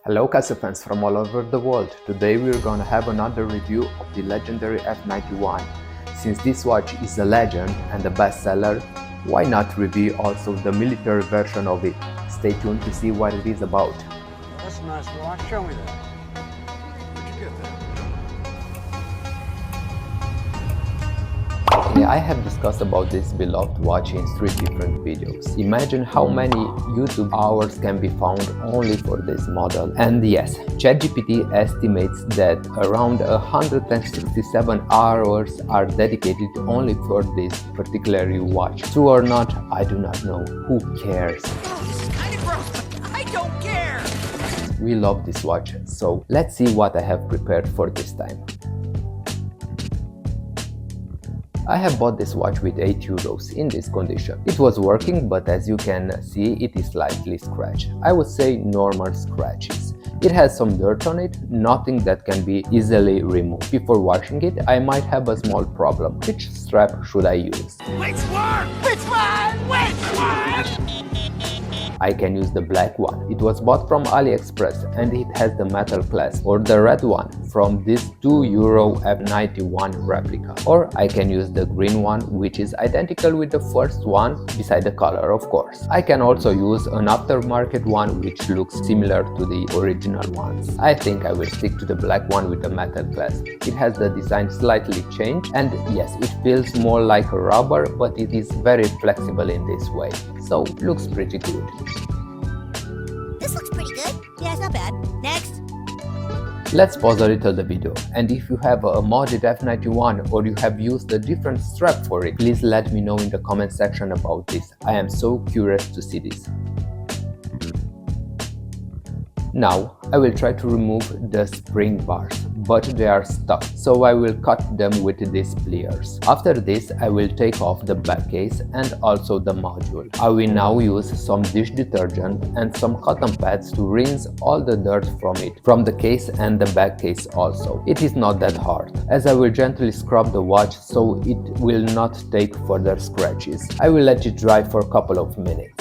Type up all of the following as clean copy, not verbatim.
Hello Casio fans from all over the world. Today we're gonna have another review of the legendary F-91. Since this watch is a legend and a bestseller, why not review also the military version of it? Stay tuned to see what it is about. That's a nice watch. Show me that. Where'd you get that? Yeah, I have discussed about this beloved watch in 3 different videos. Imagine how many YouTube hours can be found only for this model. And yes, ChatGPT estimates that around 167 hours are dedicated only for this particular watch. True or not, I do not know. Who cares? This is kind of gross, but I don't care! We love this watch, so let's see what I have prepared for this time. I have bought this watch with €8 in this condition. It was working, but as you can see, it is slightly scratched. I would say normal scratches. It has some dirt on it, nothing that can be easily removed. Before washing it, I might have a small problem. Which strap should I use? Which one? Which one? Which one? I can use the black one. It was bought from AliExpress and it has the metal clasp, or the red one from this €2 F-91 replica. Or I can use the green one, which is identical with the first one, beside the color of course. I can also use an aftermarket one which looks similar to the original ones. I think I will stick to the black one with the metal clasp. It has the design slightly changed, and yes, it feels more like a rubber, but it is very flexible in this way. So looks pretty good. This looks pretty good. Yeah, it's not bad. Next. Let's pause a little the video, and if you have a modded F-91 or you have used a different strap for it, please let me know in the comment section about this. I am so curious to see this. Now I will try to remove the spring bars, but they are stuck, so I will cut them with these pliers. After this, I will take off the back case and also the module. I will now use some dish detergent and some cotton pads to rinse all the dirt from it, from the case and the back case also. It is not that hard, as I will gently scrub the watch so it will not take further scratches. I will let it dry for a couple of minutes.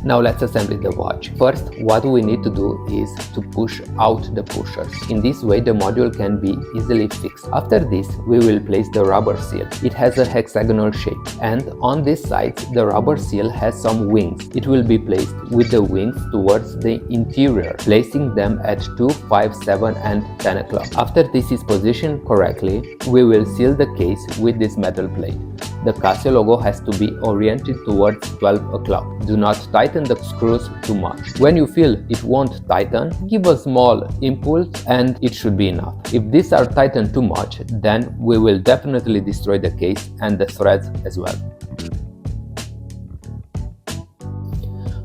Now let's assemble the watch. First, what we need to do is to push out the pushers. In this way the module can be easily fixed. After this, we will place the rubber seal. It has a hexagonal shape, and on this side the rubber seal has some wings. It will be placed with the wings towards the interior, placing them at 2, 5, 7 and 10 o'clock. After this is positioned correctly, we will seal the case with this metal plate. The Casio logo has to be oriented towards 12 o'clock. Do not tighten the screws too much. When you feel it won't tighten, give a small impulse and it should be enough. If these are tightened too much, then we will definitely destroy the case and the threads as well.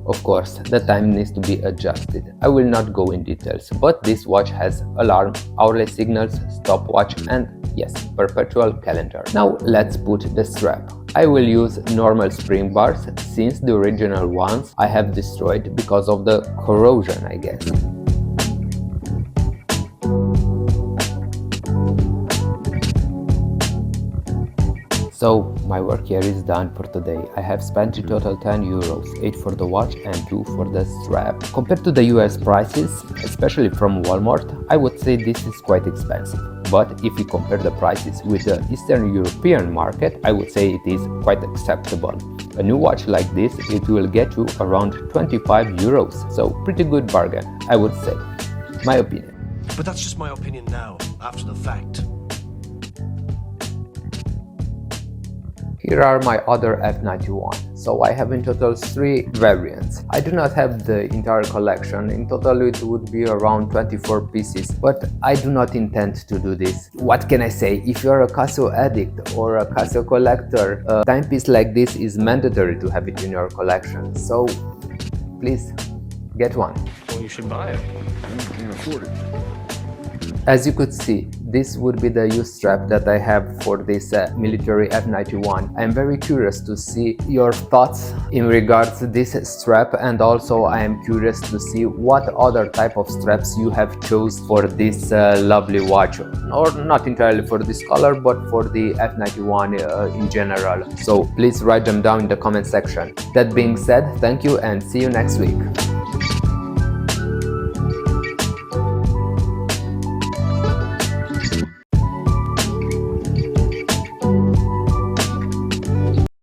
Of course, the time needs to be adjusted. I will not go in details, but this watch has alarm, hourly signals, stopwatch and yes, perpetual calendar. Now let's put the strap. I will use normal spring bars since the original ones I have destroyed because of the corrosion, I guess. So my work here is done for today. I have spent in total €10, 8 for the watch and 2 for the strap. Compared to the US prices, especially from Walmart, I would say this is quite expensive. But if you compare the prices with the Eastern European market, I would say it is quite acceptable. A new watch like this, it will get you around €25, so pretty good bargain, I would say. My opinion. But that's just my opinion now, after the fact. Here are my other F-91. So I have in total 3 variants. I do not have the entire collection. In total it would be around 24 pieces, but I do not intend to do this. What can I say? If you are a Casio addict or a Casio collector, a timepiece like this is mandatory to have it in your collection. So please get one. Well, you should buy it. You can afford it. As you could see, this would be the use strap that I have for this military F-91. I am very curious to see your thoughts in regards to this strap, and also I am curious to see what other type of straps you have chose for this lovely watch, or not entirely for this color but for the F-91 in general. So please write them down in the comment section. That being said, thank you and see you next week.